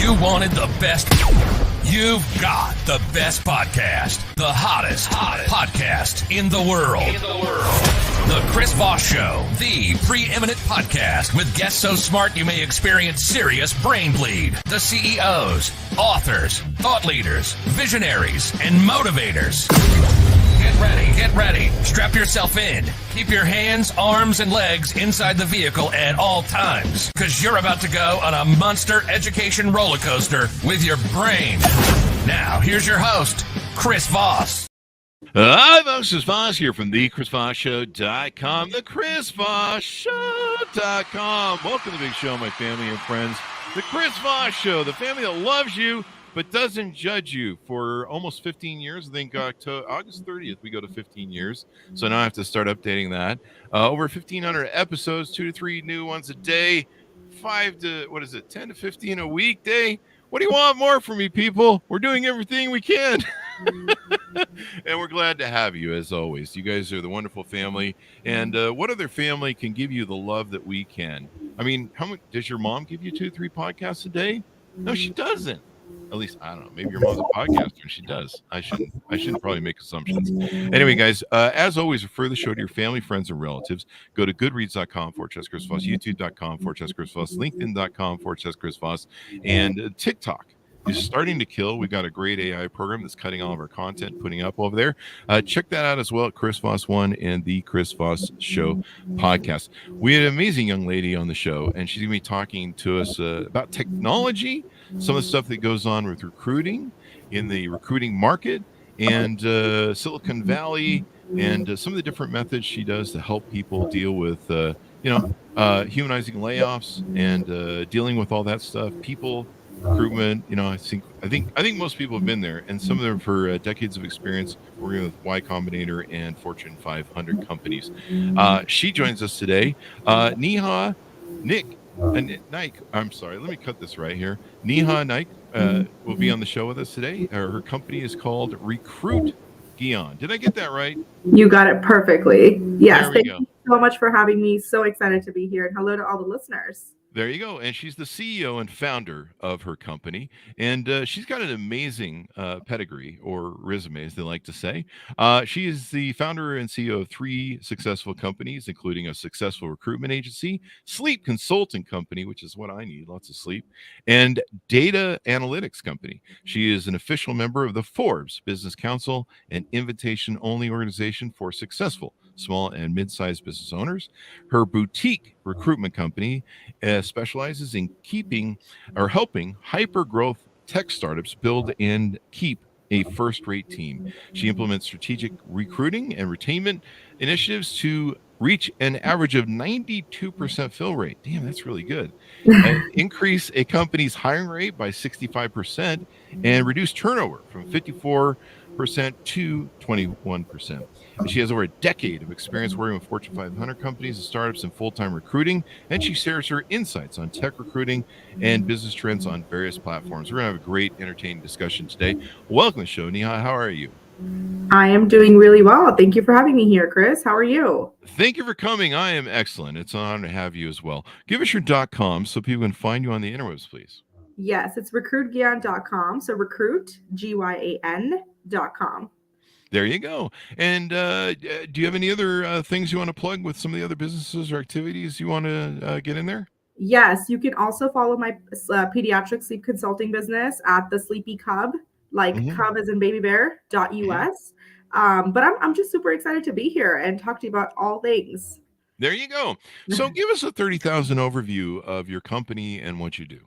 You wanted the best. You've got the best podcast, the hottest podcast in the world. The Chris Voss Show, the preeminent podcast with guests so smart you may experience serious brain bleed. The CEOs, authors, thought leaders, visionaries, and motivators. Get ready. Strap yourself in. Keep your hands, arms, and legs inside the vehicle at all times, because you're about to go on a monster education roller coaster with your brain. Now, here's your host, Chris Voss. Hi, folks. It's Voss here from the ChrisVossShow.com, the ChrisVossShow.com. Welcome to the big show, my family and friends. The Chris Voss Show, the family that loves you but doesn't judge you. For almost 15 years. I think August 30th, we go to 15 years. So now I have to start updating that. Over 1,500 episodes, 2 to 3 new ones a day, 10 to 15 a weekday. What do you want more from me, people? We're doing everything we can. And we're glad to have you, as always. You guys are the wonderful family. And what other family can give you the love that we can? I mean, how much does your mom give you 2 to 3 podcasts a day? No, she doesn't. At least, I don't know. Maybe your mom's a podcaster and she does. I shouldn't probably make assumptions. Anyway, guys, as always, refer the show to your family, friends, and relatives. Go to goodreads.com/Chris Voss, youtube.com/Chris Voss, linkedin.com/Chris Voss, and TikTok is starting to kill. We've got a great AI program that's cutting all of our content, putting up over there. Check that out as well at Chris Voss 1 and the Chris Voss Show podcast. We had an amazing young lady on the show, and she's going to be talking to us about technology, some of the stuff that goes on with recruiting in the recruiting market, and Silicon Valley, and some of the different methods she does to help people deal with, humanizing layoffs and dealing with all that stuff, people recruitment. I think most people have been there, and some of them for decades of experience working with Y Combinator and Fortune 500 companies. She joins us today. Neha Naik. I'm sorry, let me cut this right here. Neha Naik will be on the show with us today. Her company is called RecruitGyan. Did I get that right? You got it perfectly. Yes. Thank you so much for having me. So excited to be here, and hello to all the listeners. There you go. And she's the CEO and founder of her company. And she's got an amazing pedigree, or resume, as they like to say. She is the founder and CEO of 3 successful companies, including a successful recruitment agency, sleep consulting company, which is what I need, lots of sleep, and data analytics company. She is an official member of the Forbes Business Council, an invitation-only organization for successful small and mid-sized business owners. Her boutique recruitment company specializes in helping hyper-growth tech startups build and keep a first-rate team. She implements strategic recruiting and retainment initiatives to reach an average of 92% fill rate. Damn, that's really good. Increase a company's hiring rate by 65% and reduce turnover from 54% to 21%. She has over a decade of experience working with Fortune 500 companies and startups in full-time recruiting, and she shares her insights on tech recruiting and business trends on various platforms. We're going to have a great, entertaining discussion today. Welcome to the show, Neha. How are you? I am doing really well. Thank you for having me here, Chris. How are you? Thank you for coming. I am excellent. It's an honor to have you as well. Give us your .com so people can find you on the interwebs, please. Yes, it's RecruitGyan.com. So recruit, GYAN.com. There you go. And do you have any other things you want to plug with some of the other businesses or activities you want to get in there? Yes, you can also follow my pediatric sleep consulting business at the Sleepy Cub, Cub as in baby bear, .us. But I'm just super excited to be here and talk to you about all things. There you go. So give us a 30,000 overview of your company and what you do.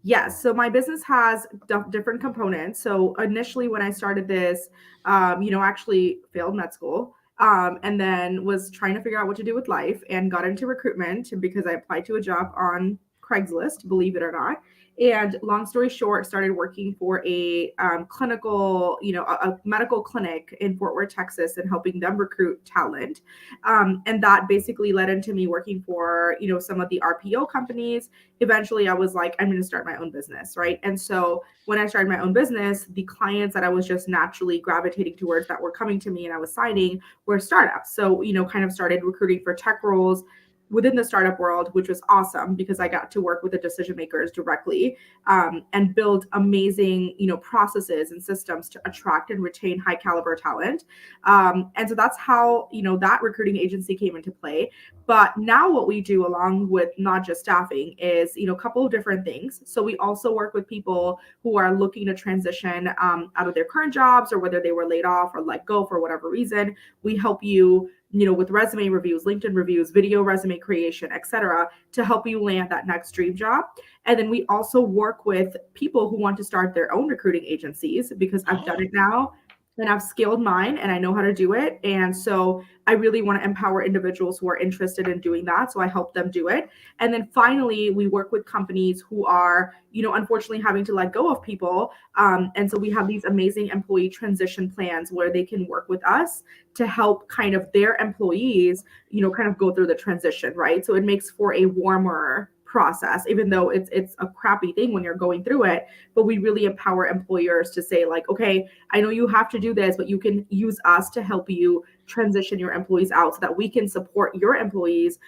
Yes. So my business has different components. So initially when I started this, actually failed med school and then was trying to figure out what to do with life and got into recruitment because I applied to a job on Craigslist, believe it or not. And long story short, started working for a clinical, a medical clinic in Fort Worth, Texas, and helping them recruit talent. And that basically led into me working for, some of the RPO companies. Eventually, I was like, I'm going to start my own business, right? And so when I started my own business, the clients that I was just naturally gravitating towards that were coming to me and I was signing were startups. So, kind of started recruiting for tech roles. within the startup world, which was awesome because I got to work with the decision makers directly, and build amazing, processes and systems to attract and retain high caliber talent. And so that's how, that recruiting agency came into play. But now what we do along with not just staffing is, a couple of different things. So we also work with people who are looking to transition out of their current jobs, or whether they were laid off or let go for whatever reason. We help you, with resume reviews, LinkedIn reviews, video resume creation, etc., to help you land that next dream job. And then we also work with people who want to start their own recruiting agencies, because I've done it now and I've scaled mine and I know how to do it. And so I really want to empower individuals who are interested in doing that. So I help them do it. And then finally, we work with companies who are, unfortunately having to let go of people. And so we have these amazing employee transition plans where they can work with us to help kind of their employees, kind of go through the transition, right? So it makes for a warmer process, even though it's a crappy thing when you're going through it. But we really empower employers to say, like, okay, I know you have to do this, but you can use us to help you transition your employees out, so that we can support your employees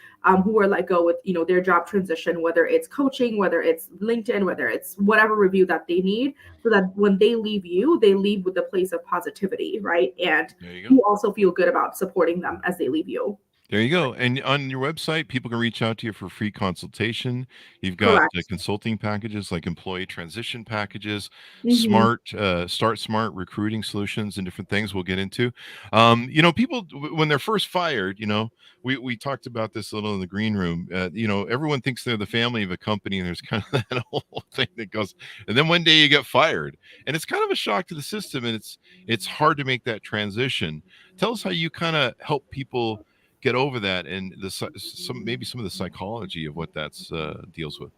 who are let go with, their job transition, whether it's coaching, whether it's LinkedIn, whether it's whatever review that they need, so that when they leave you, they leave with a place of positivity, right? And you also feel good about supporting them as they leave you. There you go. And on your website, people can reach out to you for free consultation. You've got Correct. consulting packages like employee transition packages, Mm-hmm. start smart recruiting solutions, and different things we'll get into. People, when they're first fired, we talked about this a little in the green room. Everyone thinks they're the family of a company, and there's kind of that whole thing that goes, and then one day you get fired, and it's kind of a shock to the system, and it's hard to make that transition. Tell us how you kind of help people get over that, and some of the psychology of what that's deals with.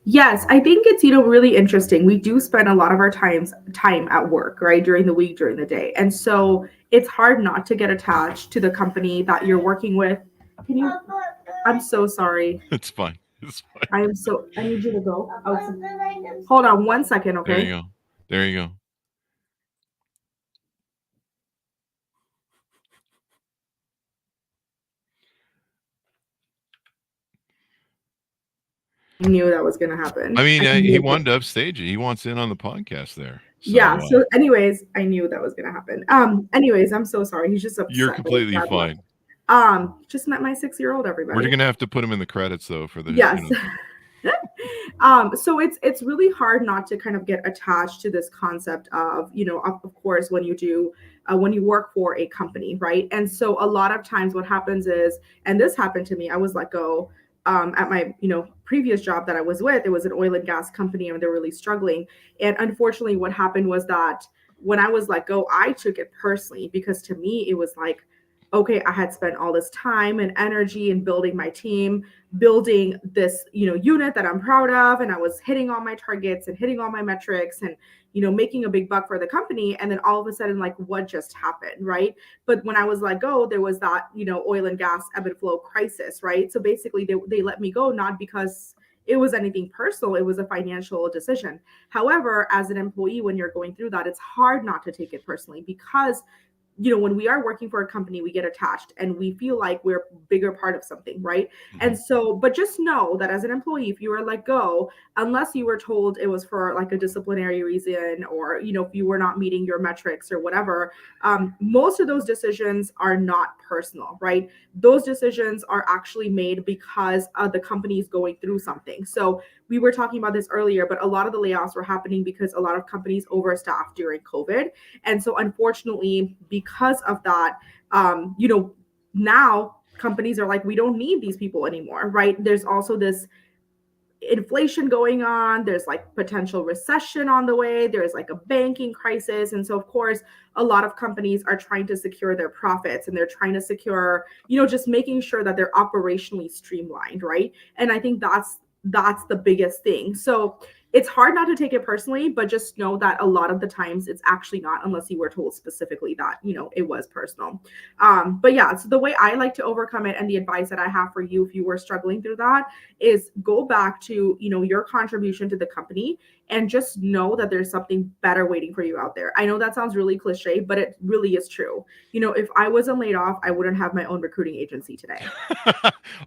Yes, I think it's, really interesting. We do spend a lot of our time at work, right? During the week, during the day. And so it's hard not to get attached to the company that you're working with. Can you I'm so sorry. It's fine. I need you to go. Hold on 1 second, There you okay? go. There you go. I knew that was going to happen. I mean, I he knew it. wanted to upstage it. He wants in on the podcast there. Yeah. So, anyways, I knew that was going to happen. Anyways, I'm so sorry. He's just upset. You're completely fine. Just met my 6-year-old, everybody. We're gonna have to put him in the credits though for the Yes. So it's really hard not to kind of get attached to this concept of, of course, when you work for a company, right? And so a lot of times what happens is, and this happened to me, I was let go at my, previous job that I was with. It was an oil and gas company, and they're really struggling. And unfortunately, what happened was that when I was let go, I took it personally, because to me, it was like, okay, I had spent all this time and energy in building my team, building this, unit that I'm proud of, and I was hitting all my targets and hitting all my metrics, and making a big buck for the company. And then all of a sudden, like, what just happened, right? But when I was let go, there was that, oil and gas ebb and flow crisis, right? So basically, they let me go not because it was anything personal, it was a financial decision. However, as an employee, when you're going through that, it's hard not to take it personally, because when we are working for a company, we get attached and we feel like we're a bigger part of something, right? Mm-hmm. And so, but just know that as an employee, if you were let go, unless you were told it was for like a disciplinary reason, or, if you were not meeting your metrics or whatever, most of those decisions are not personal, right? Those decisions are actually made because the company is going through something. So we were talking about this earlier, but a lot of the layoffs were happening because a lot of companies overstaffed during COVID. And so unfortunately, because of that, now companies are like, we don't need these people anymore, right? There's also this inflation going on. There's like potential recession on the way. There's like a banking crisis. And so, of course, a lot of companies are trying to secure their profits, and they're trying to secure, just making sure that they're operationally streamlined, right? And I think that's the biggest thing. So it's hard not to take it personally, but just know that a lot of the times it's actually not, unless you were told specifically that, it was personal. But yeah, so the way I like to overcome it, and the advice that I have for you if you were struggling through that, is go back to, your contribution to the company, and just know that there's something better waiting for you out there. I know that sounds really cliche, but it really is true. If I wasn't laid off, I wouldn't have my own recruiting agency today.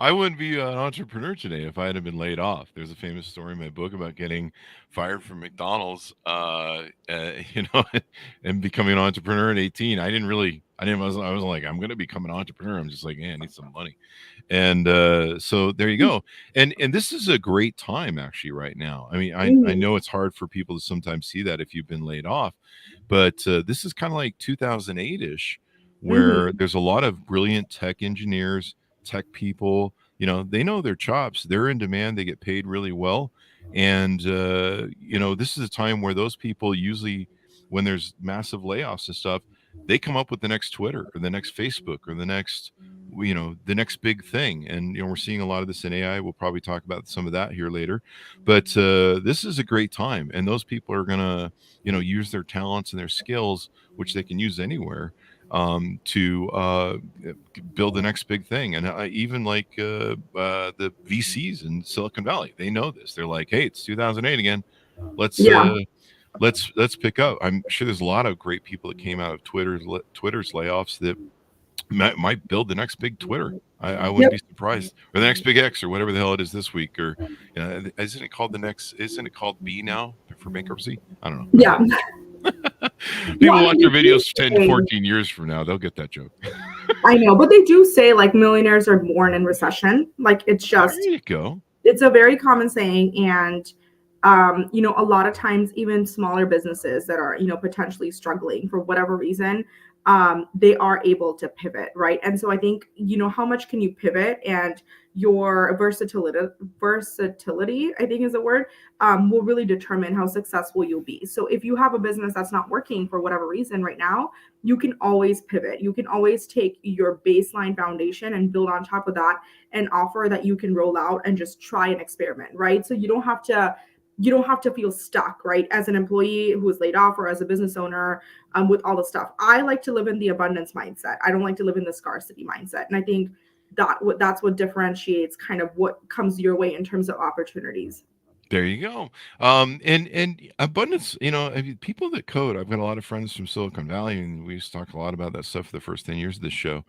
I wouldn't be an entrepreneur today if I hadn't been laid off. There's a famous story in my book about getting fired from McDonald's, and becoming an entrepreneur at 18. I wasn't like, I'm going to become an entrepreneur. I'm just like, yeah, I need some money. And so there you go. And this is a great time actually right now. I mean, I Mhm. know it's hard for people to sometimes see that if you've been laid off, but this is kind of like 2008-ish, where Mhm. there's a lot of brilliant tech engineers, tech people. They know their chops. They're in demand. They get paid really well. And this is a time where those people usually, when there's massive layoffs and stuff, they come up with the next Twitter or the next Facebook or the next big thing. And we're seeing a lot of this in AI. We'll probably talk about some of that here later. But this is a great time, and those people are gonna use their talents and their skills, which they can use anywhere, to build the next big thing. And even like the VCs in Silicon Valley, they know this. They're like, hey, it's 2008 again. Let's Yeah. let's pick up. I'm sure there's a lot of great people that came out of Twitter's layoffs that might build the next big Twitter. I wouldn't Yep. be surprised, or the next big X, or whatever the hell it is this week, or isn't it called the next? Isn't it called B now for bankruptcy? I don't know. Yeah. Well, People I watch mean, their they do videos 10 to say, 14 years from now, they'll get that joke. I know, but they do say like millionaires are born in recession. Like There you go. it's a very common saying. And a lot of times even smaller businesses that are, potentially struggling for whatever reason, they are able to pivot, right? And so I think, how much can you pivot, and your versatility, I think is the word, will really determine how successful you'll be. So if you have a business that's not working for whatever reason right now, you can always pivot. You can always take your baseline foundation and build on top of that an offer that you can roll out and just try and experiment, right? So you don't have to feel stuck, right? As an employee who is laid off, or as a business owner, with all the stuff. I like to live in the abundance mindset. I don't like to live in the scarcity mindset. And I think that's what differentiates kind of what comes your way in terms of opportunities. There you go. And abundance, I mean, people that code, I've got a lot of friends from Silicon Valley, and we used to talk a lot about that stuff for the first 10 years of this show.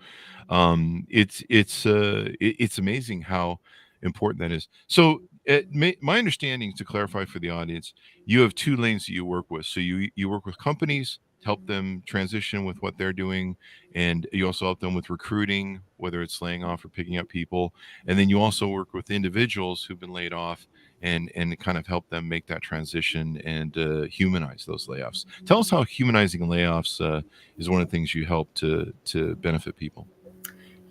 It's amazing how important that is. So, my understanding, to clarify for the audience, you have two lanes that you work with. So you work with companies to help them transition with what they're doing, and you also help them with recruiting, whether it's laying off or picking up people, and then you also work with individuals who've been laid off, and kind of help them make that transition and humanize those layoffs. Tell us how humanizing layoffs is one of the things you help to benefit people.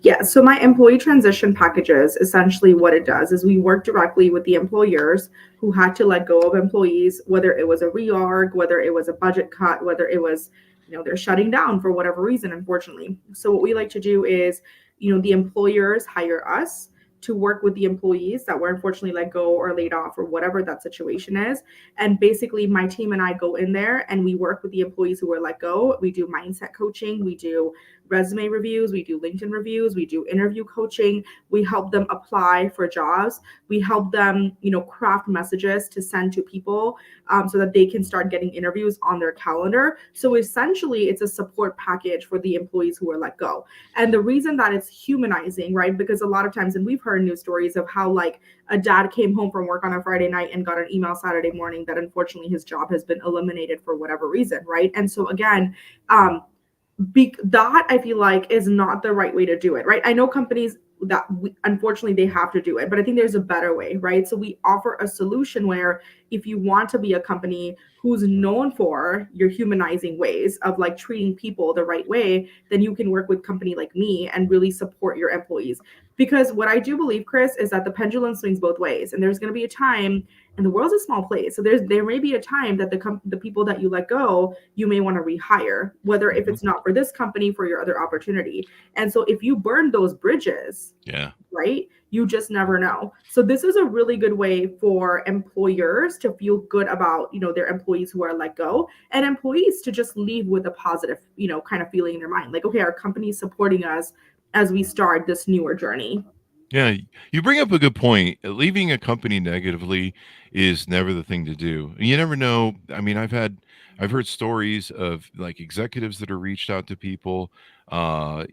Yeah, so my employee transition packages, essentially what it does is we work directly with the employers who had to let go of employees, whether it was a reorg, whether it was a budget cut, whether it was, they're shutting down for whatever reason, unfortunately. So what we like to do is, the employers hire us to work with the employees that were unfortunately let go or laid off, or whatever that situation is. And basically my team and I go in there and we work with the employees who were let go. We do mindset coaching, we do resume reviews, we do LinkedIn reviews, we do interview coaching, we help them apply for jobs, we help them, craft messages to send to people, so that they can start getting interviews on their calendar. So essentially, it's a support package for the employees who are let go. And the reason that it's humanizing, right? Because a lot of times, and we've heard news stories of how like a dad came home from work on a Friday night and got an email Saturday morning that unfortunately his job has been eliminated for whatever reason, right? And so again, that I feel like is not the right way to do it, right? I know companies that unfortunately they have to do it, but I think there's a better way, right? So we offer a solution where if you want to be a company who's known for your humanizing ways of like treating people the right way, then you can work with a company like me and really support your employees. Because what I do believe, Chris, is that the pendulum swings both ways, and there's going to be a time, and the world's a small place, so there may be a time that the people that you let go, you may want to rehire, whether if Mhm. it's not for this company, for your other opportunity. And so if you burn those bridges, Yeah. right, you just never know. So this is a really good way for employers to feel good about, their employees who are let go, and employees to just leave with a positive, kind of feeling in their mind, like, okay, our company is supporting us as we start this newer journey. Yeah, you bring up a good point. Leaving a company negatively is never the thing to do. You never know. I mean, I've heard stories of like executives that are reached out to people, and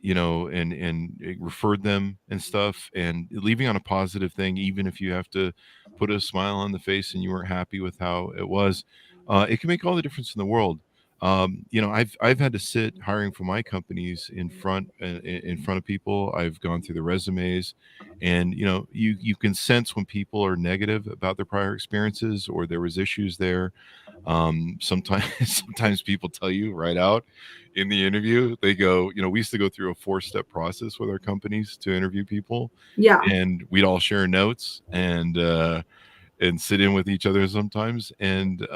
it referred them and stuff, and leaving on a positive thing, even if you have to put a smile on the face and you weren't happy with how it was, it can make all the difference in the world. I've had to sit hiring for my companies in front of people. I've gone through the resumes, and you can sense when people are negative about their prior experiences or there was issues there. Sometimes sometimes people tell you right out in the interview. They go, we used to go through a 4-step process with our companies to interview people, Yeah. and we'd all share notes and sit in with each other sometimes. And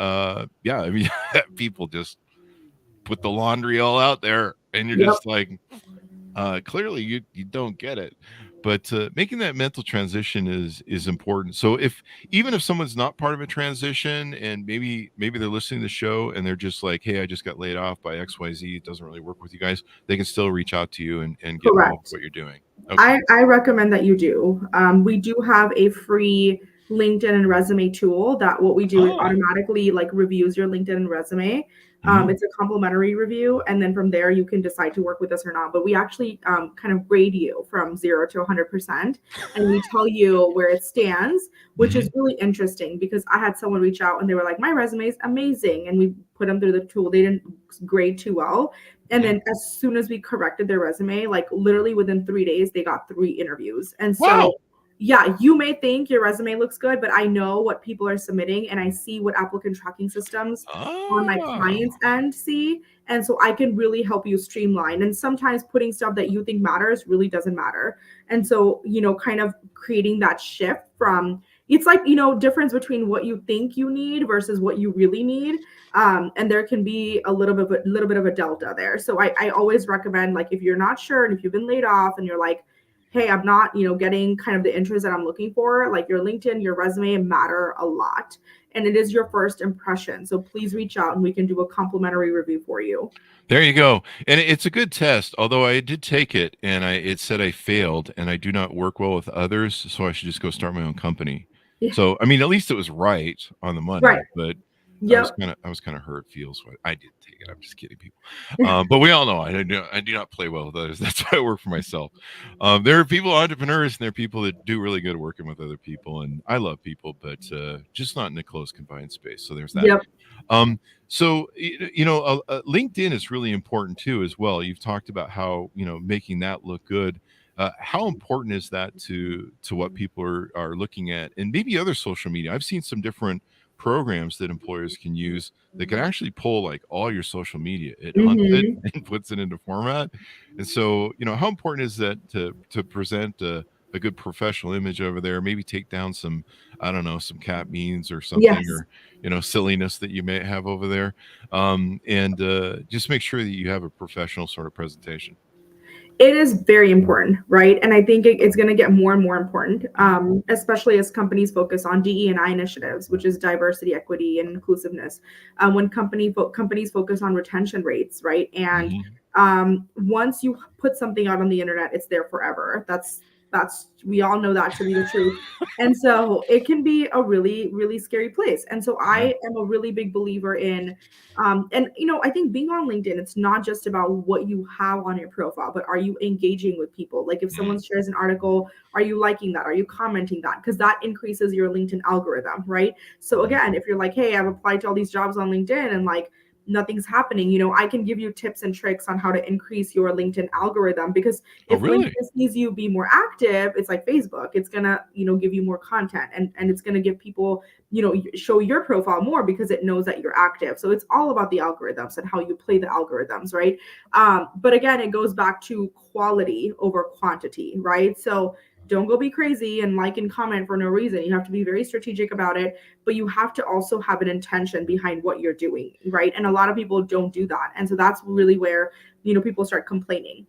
yeah, I mean, people just put the laundry all out there, and you're Yep. just like, clearly you don't get it. But making that mental transition is important. So if even if someone's not part of a transition, and maybe they're listening to the show and they're just like, hey, I just got laid off by XYZ, it doesn't really work with you guys, they can still reach out to you and get involved with Correct. what you're doing. Okay. I recommend that you do. We do have a free LinkedIn and resume tool that what we do, it Oh. automatically like reviews your LinkedIn and resume. Mhm. It's a complimentary review, and then from there you can decide to work with us or not. But we actually kind of grade you from 0 to 100%, and we tell you where it stands, which is Mhm. really interesting because I had someone reach out and they were like, "My resume is amazing," and we put them through the tool. They didn't grade too well, and Yeah. then as soon as we corrected their resume, like literally within 3 days, they got 3 interviews. And Wow. so, yeah, you may think your resume looks good, but I know what people are submitting and I see what applicant tracking systems on my Oh. client's end see. And so I can really help you streamline. And sometimes putting stuff that you think matters really doesn't matter. And so, kind of creating that shift from it's like, difference between what you think you need versus what you really need, and there can be a little bit of a delta there. So I always recommend, like, if you're not sure and if you've been laid off and you're like, hey, I'm not getting kind of the interest that I'm looking for, like, your LinkedIn, your resume matter a lot, and it is your first impression. So please reach out and we can do a complimentary review for you. There you go. And it's a good test, although I did take it and it said I failed and I do not work well with others, so I should just go start my own company. Yeah. So, I mean, at least it was right on the money, Right. but Yep. I was kind of hurt feels what I did take it. I'm just kidding, people. But we all know I do not play well with others. That's why I work for myself. There are people, entrepreneurs, and there are people that do really good working with other people, and I love people, but just not in a closed confined space. So there's that. Yep. Um, so LinkedIn is really important too, as well. You've talked about how making that look good. How important is that to what people are looking at, and maybe other social media? I've seen some different programs that employers can use that can actually pull like all your social media. It hunts it Hmm. and puts it into format. And so, how important is that to present a good professional image over there? Maybe take down some, I don't know, some cat means or something, Yes. or silliness that you may have over there, and just make sure that you have a professional sort of presentation. It is very important, right? And I think it's going to get more and more important, especially as companies focus on DE&I initiatives, which is diversity, equity, and inclusiveness. When companies focus on retention rates, right? And Mhm. once you put something out on the internet, it's there forever. That's we all know that to be the truth. And so it can be a really, really scary place. And so Yeah. I am a really big believer in and I think being on LinkedIn, it's not just about what you have on your profile, but are you engaging with people? Like if someone Mhm. shares an article, are you liking that? Are you commenting that? Because that increases your LinkedIn algorithm, right? So Mhm. again, if you're like, hey, I've applied to all these jobs on LinkedIn and like nothing's happening, I can give you tips and tricks on how to increase your LinkedIn algorithm, because Oh, if LinkedIn really? sees you be more active, it's like Facebook, it's gonna give you more content, and it's gonna give people show your profile more because it knows that you're active. So it's all about the algorithms and how you play the algorithms, right? But again, it goes back to quality over quantity, right? So don't go be crazy and like and comment for no reason. You have to be very strategic about it, but you have to also have an intention behind what you're doing, right? And a lot of people don't do that. And so that's really where, people start complaining.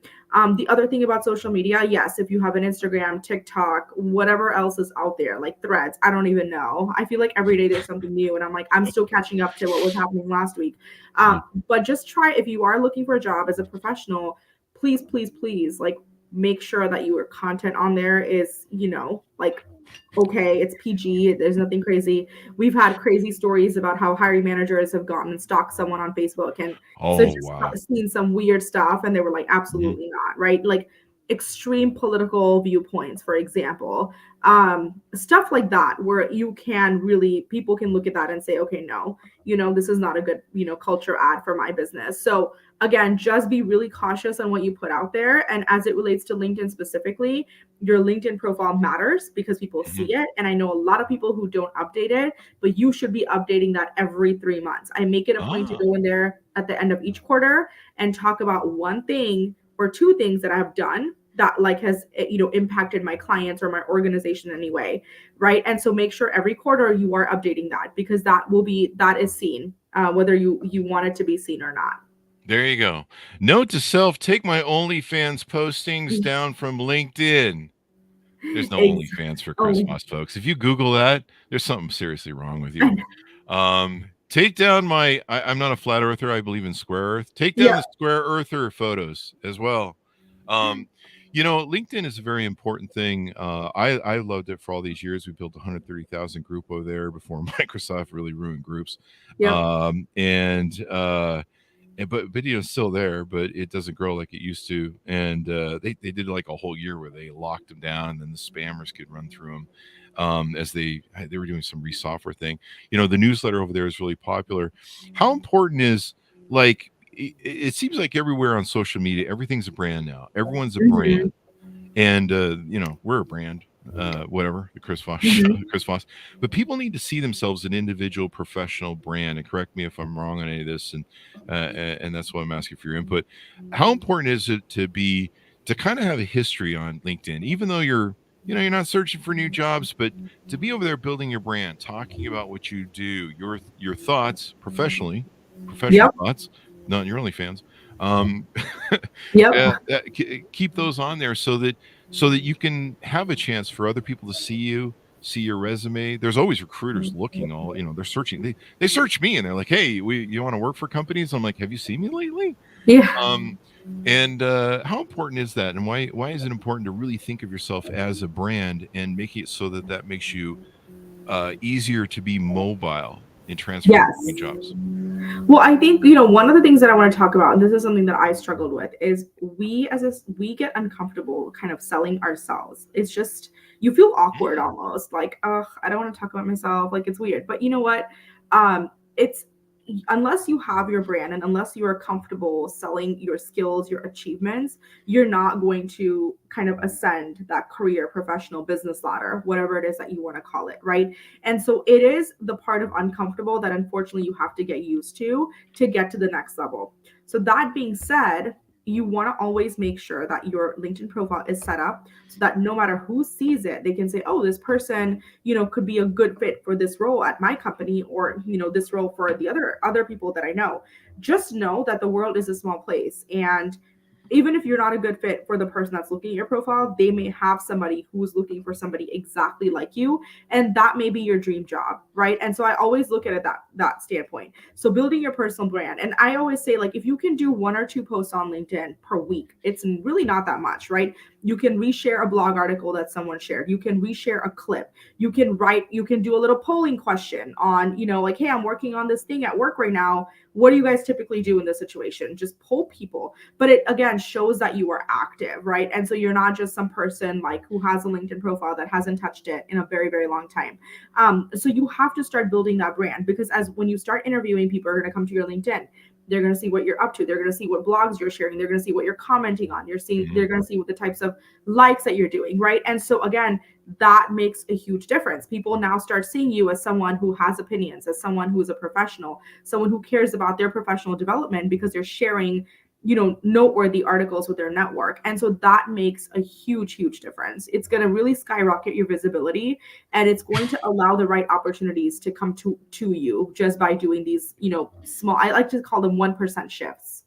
The other thing about social media, yes, if you have an Instagram, TikTok, whatever else is out there, like Threads, I don't even know. I feel like every day there's something new, and I'm like, I'm still catching up to what was happening last week. But just try, if you are looking for a job as a professional, please, please, please, like, make sure that your content on there is, like, okay, it's PG, there's nothing crazy. We've had crazy stories about how hiring managers have gone and stalked someone on Facebook, and so Oh, just wow. seen some weird stuff, and they were like, absolutely not, right? Like, extreme political viewpoints, for example, stuff like that, where you can really, people can look at that and say, okay, no, this is not a good, culture ad for my business. So again, just be really cautious on what you put out there. And as it relates to LinkedIn specifically, your LinkedIn profile matters because people see it. And I know a lot of people who don't update it, but you should be updating that every 3 months. I make it a point to Ah, go in there at the end of each quarter and talk about one thing or two things that I've done that like has impacted my clients or my organization anyway, right? And so make sure every quarter you are updating that, because that is seen, whether you want it to be seen or not. there you go. Note to self: take my OnlyFans postings down from LinkedIn. There's no Ex- OnlyFans for Chris oh Voss, folks. If you Google that, there's something seriously wrong with you. Take down I'm not a flat earther. I believe in square earth. Take down yeah. the square earther photos as well. Um, LinkedIn is a very important thing. I loved it for all these years. We built 130,000 group over there before Microsoft really ruined groups. Yep. But it's still there, but it doesn't grow like it used to. And they did like a whole year where they locked them down, and then the spammers could run through them, as they were doing some re-software thing. The newsletter over there is really popular. How important is, like, it seems like everywhere on social media, everything's a brand now. Everyone's a Mhm. brand, and we're a brand. Whatever, the Chris Voss show, Mhm. Chris Voss. But people need to see themselves an individual professional brand. And correct me if I'm wrong on any of this, and that's why I'm asking for your input. How important is it to kind of have a history on LinkedIn, even though you're not searching for new jobs, but to be over there building your brand, talking about what you do, your thoughts professional Yep. thoughts, not your OnlyFans. Um, Yep. keep those on there so that you can have a chance for other people to see your resume. There's always recruiters looking, they're searching. They search me, and they're like, hey, you want to work for companies? I'm like, have you seen me lately? Yeah. um and how important is that, and why is it important to really think of yourself as a brand and make it so that makes you easier to be mobile in transferring between Yes. jobs? Well, I think, one of the things that I want to talk about, and this is something that I struggled with, is we get uncomfortable kind of selling ourselves. It's just, you feel awkward almost, like, I don't want to talk about myself, like, it's weird. But you know what? It's, unless you have your brand and unless you are comfortable selling your skills, your achievements, you're not going to kind of ascend that career, professional, business ladder, whatever it is that you want to call it, right? And so it is the part of uncomfortable that unfortunately you have to get used to get to the next level. So that being said, you want to always make sure that your LinkedIn profile is set up so that no matter who sees it, they can say, oh, this person, could be a good fit for this role at my company, or, this role for the other people that I know. Just know that the world is a small place, and even if you're not a good fit for the person that's looking at your profile, they may have somebody who's looking for somebody exactly like you, and that may be your dream job, right? And so I always look at it that standpoint. So building your personal brand, and I always say, like, if you can do 1 or 2 posts on LinkedIn per week, it's really not that much, right? You can reshare a blog article that someone shared. You can reshare a clip. You can do a little polling question on, like, hey, I'm working on this thing at work right now. What do you guys typically do in this situation? Just poll people. But it again shows that you are active, right? And so you're not just some person like who has a LinkedIn profile that hasn't touched it in a very, very long time. So you have to start building that brand, because as when you start interviewing, people are going to come to your LinkedIn. They're going to see what you're up to. They're going to see what blogs you're sharing. They're going to see what you're commenting on. They're going to see what the types of likes that you're doing, right? And so again, that makes a huge difference. People now start seeing you as someone who has opinions, as someone who is a professional, someone who cares about their professional development, because they're sharing noteworthy articles with their network. And so that makes a huge difference. It's going to really skyrocket your visibility, and it's going to allow the right opportunities to come to you just by doing these, small, I like to call them 1% shifts.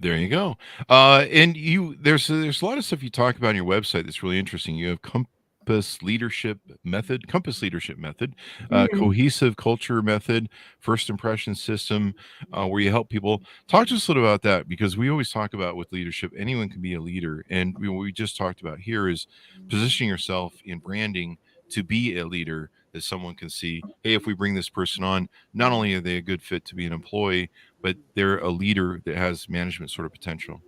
There you go. And there's a lot of stuff you talk about on your website that's really interesting. You have compass leadership method, Mhm. cohesive culture method, first impression system, where you help people. Talk to us a little about that, because we always talk about with leadership, anyone can be a leader, and what we just talked about here is positioning yourself in branding to be a leader that someone can see. Hey, if we bring this person on, not only are they a good fit to be an employee, but they're a leader that has management sort of potential.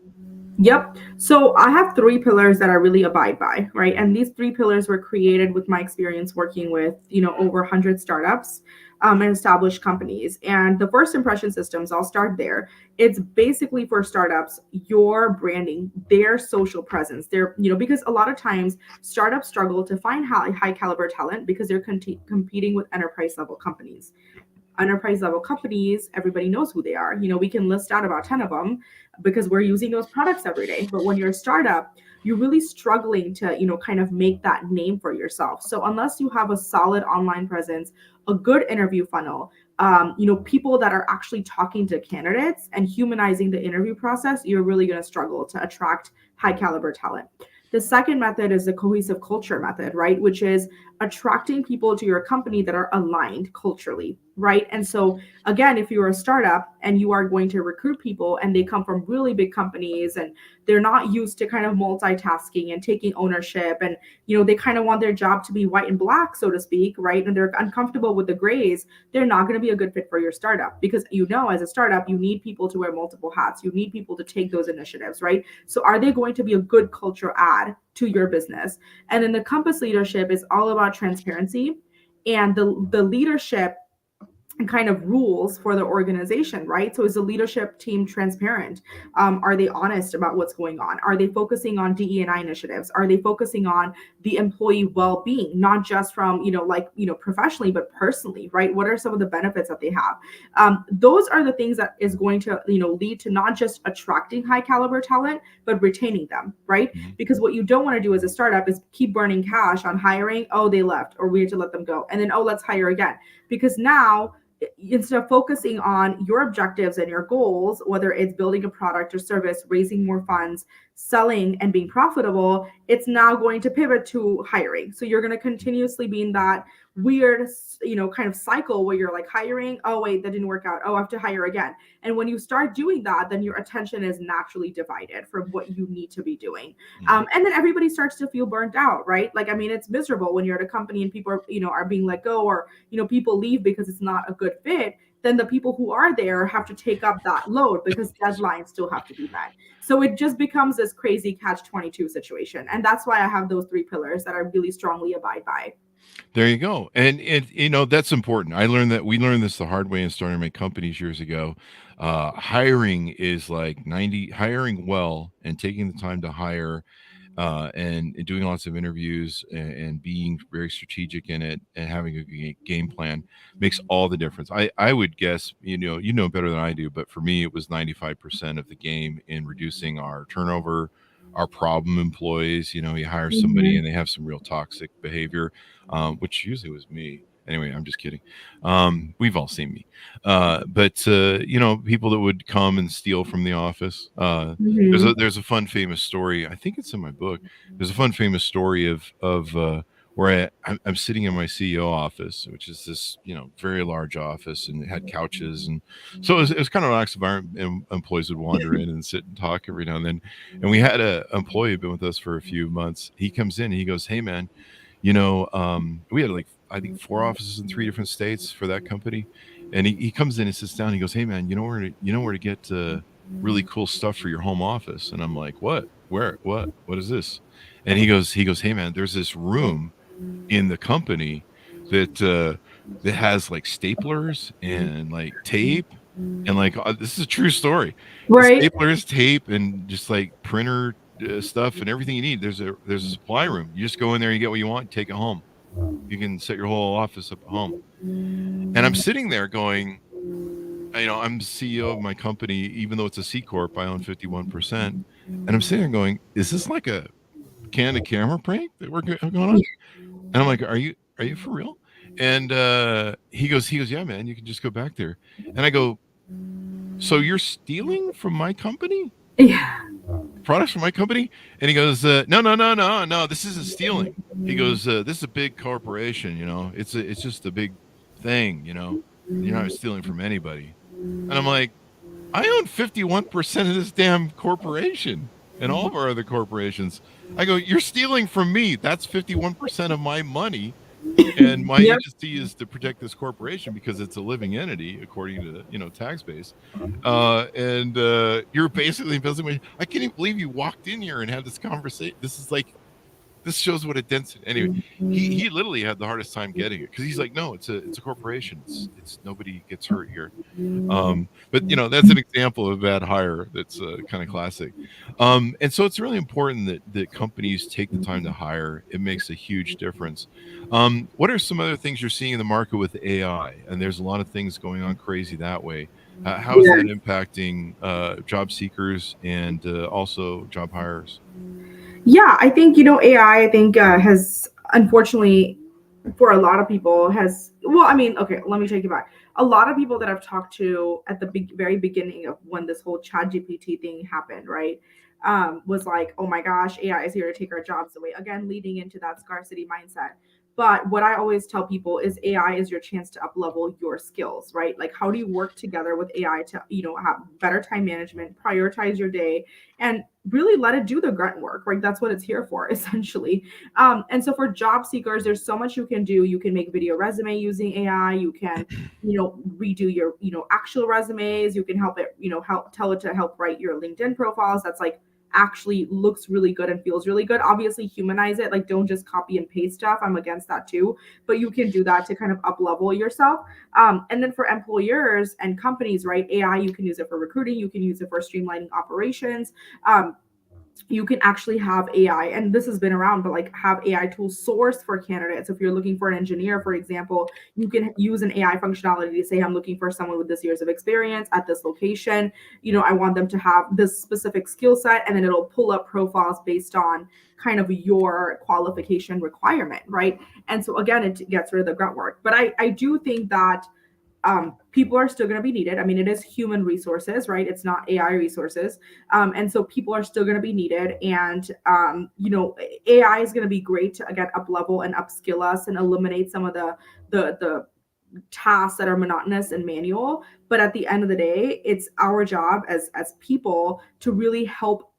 Yep. So I have three pillars that I really abide by, right? And these three pillars were created with my experience working with, over 100 startups and established companies. And the first impression systems, I'll start there. It's basically for startups, your branding, their social presence, because a lot of times startups struggle to find high caliber talent because they're competing with enterprise level companies. Enterprise level companies, everybody knows who they are. We can list out about 10 of them because we're using those products every day. But when you're a startup, you're really struggling to, kind of make that name for yourself. So unless you have a solid online presence, a good interview funnel, people that are actually talking to candidates and humanizing the interview process, you're really going to struggle to attract high caliber talent. The second method is the cohesive culture method, right? Which is attracting people to your company that are aligned culturally, right? And so, again, if you're a startup and you are going to recruit people and they come from really big companies and they're not used to kind of multitasking and taking ownership, and they kind of want their job to be white and black, so to speak, right? And they're uncomfortable with the grays, they're not going to be a good fit for your startup, because as a startup, you need people to wear multiple hats. You need people to take those initiatives, right? So are they going to be a good culture add to your business? And then the compass leadership is all about transparency and the leadership and kind of rules for the organization, right? So is the leadership team transparent? Are they honest about what's going on? Are they focusing on DE&I initiatives? Are they focusing on the employee well-being, not just from, professionally, but personally, right? What are some of the benefits that they have? Those are the things that is going to, lead to not just attracting high caliber talent, but retaining them, right? Mhm. Because what you don't want to do as a startup is keep burning cash on hiring. Oh, they left, or we have to let them go. And then, oh, let's hire again. Because now, instead of focusing on your objectives and your goals, whether it's building a product or service, raising more funds, selling and being profitable, it's now going to pivot to hiring. So you're going to continuously be in that weird, kind of cycle where you're like hiring. Oh, wait, that didn't work out. Oh, I have to hire again. And when you start doing that, then your attention is naturally divided from what you need to be doing. Mhm. And then everybody starts to feel burnt out, right? Like, I mean, it's miserable when you're at a company and people are, are being let go, or, people leave because it's not a good fit. Then the people who are there have to take up that load because deadlines still have to be met. So it just becomes this crazy catch-22 situation. And that's why I have those three pillars that I really strongly abide by. There you go. And that's important. We learned this the hard way in starting my companies years ago. Hiring is like 90 hiring well and taking the time to hire, and doing lots of interviews, and being very strategic in it, and having a game plan makes all the difference. I would guess, better than I do, but for me, it was 95% of the game in reducing our turnover, our problem employees. You hire somebody Mhm. and they have some real toxic behavior, which usually was me. Anyway, I'm just kidding. We've all seen me. But people that would come and steal from the office. Mhm. There's a fun famous story. I think it's in my book. There's a fun famous story of where I'm sitting in my CEO office, which is this very large office, and it had couches, and so it was kind of a relaxed environment. And employees would wander in and sit and talk every now and then. And we had a employee who'd been with us for a few months. He comes in and he goes, "Hey man, we had like I think 4 offices in 3 different states for that company." And he comes in and sits down. And he goes, "Hey man, you know where to get really cool stuff for your home office?" And I'm like, "What? Where? What is this?" And he goes, "Hey man, there's this room in the company that has like staplers and like tape, and like this is a true story. Right. Staplers, tape, and just like printer stuff and everything you need. There's a supply room. You just go in there, you get what you want, take it home. You can set your whole office up at home." And I'm sitting there going, I'm CEO of my company, even though it's a C corp, I own 51%, and I'm sitting there going, "Is this like a candid camera prank that we're going on?" And I'm like, "Are you for real?" And he goes, "Yeah, man, you can just go back there." And I go, "So you're stealing from my company? Yeah. Products from my company?" And he goes, "No, no, no, no, no. This isn't stealing." He goes, "This is a big corporation. It's just a big thing. You're not stealing from anybody." And I'm like, "I own 51% of this damn corporation and all of our other corporations." I go, "You're stealing from me. That's 51% of my money." And my Yep. agency is to protect this corporation because it's a living entity according to tax base. And you're basically embezzling. I can't even believe you walked in here and had this conversation. This shows what a dense. Anyway, he literally had the hardest time getting it because he's like, "No, it's a corporation. It's nobody gets hurt here." But that's an example of a bad hire. That's kind of classic. And so it's really important that companies take the time to hire. It makes a huge difference. What are some other things you're seeing in the market with AI? And there's a lot of things going on crazy that way. How is that impacting job seekers and also job hires? Yeah, I think AI. I think has unfortunately for a lot of people has well. I mean, okay, let me take it back. A lot of people that I've talked to at the very beginning of when this whole Chat GPT thing happened, right, was like, oh my gosh, AI is here to take our jobs away. Again, leading into that scarcity mindset. But what I always tell people is AI is your chance to up level your skills, right? Like how do you work together with AI to, have better time management, prioritize your day, and really let it do the grunt work, right? That's what it's here for, essentially. And so for job seekers, there's so much you can do. You can make video resume using AI. You can, redo your, actual resumes. You can help it, help tell it to help write your LinkedIn profiles. That's like actually looks really good and feels really good. Obviously, humanize it. Like, don't just copy and paste stuff. I'm against that too. But you can do that to kind of up level yourself. And then for employers and companies, right? AI, you can use it for recruiting. You can use it for streamlining operations. You can actually have AI, and this has been around, but like have AI tools sourced for candidates. If you're looking for an engineer, for example, you can use an AI functionality to say, I'm looking for someone with this years of experience at this location. I want them to have this specific skill set, and then it'll pull up profiles based on kind of your qualification requirement, right? And so again, it gets rid of the grunt work. But I do think that people are still going to be needed. I mean, it is human resources, right? It's not AI resources. And so people are still going to be needed. And, AI is going to be great to, again, up level and upskill us and eliminate some of the tasks that are monotonous and manual. But at the end of the day, it's our job as people to really help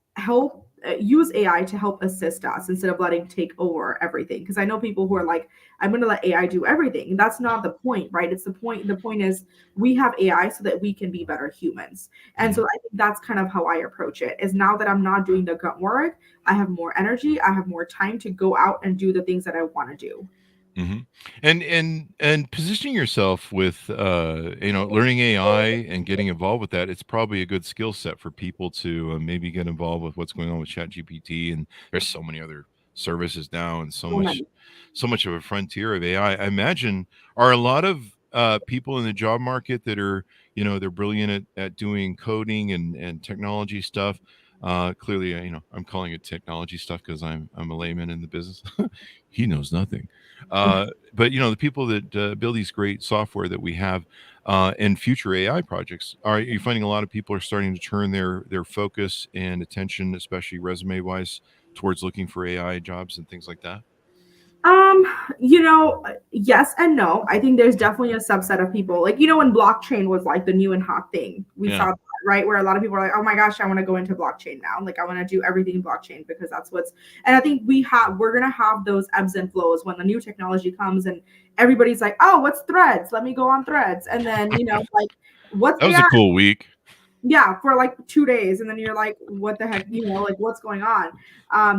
use AI to help assist us instead of letting take over everything. Because I know people who are like, I'm going to let AI do everything. That's not the point, right? It's the point. The point is we have AI so that we can be better humans. And so I think that's kind of how I approach it. Is now that I'm not doing the grunt work, I have more energy. I have more time to go out and do the things that I want to do. hmm And positioning yourself with learning AI and getting involved with that, it's probably a good skill set for people to maybe get involved with what's going on with ChatGPT. And there's so many other services now, and so So much many. so much of a frontier of AI. I imagine are a lot of people in the job market that are they're brilliant at doing coding and technology stuff. Clearly, I'm calling it technology stuff because I'm a layman in the business. He knows nothing. But the people that build these great software that we have and future AI projects, are you finding a lot of people are starting to turn their focus and attention, especially resume wise, towards looking for AI jobs and things like that? Um, yes and no. I think there's definitely a subset of people. Like, when blockchain was like the new and hot thing, we Yeah. saw that, right? Where a lot of people are like, oh my gosh, I want to go into blockchain now. Like, I want to do everything in blockchain because that's and I think we're gonna have those ebbs and flows when the new technology comes and everybody's like, oh, what's threads? Let me go on threads. And then, like, what's That was a AI? cool week. Yeah, for like 2 days, and then you're like, what the heck, like what's going on?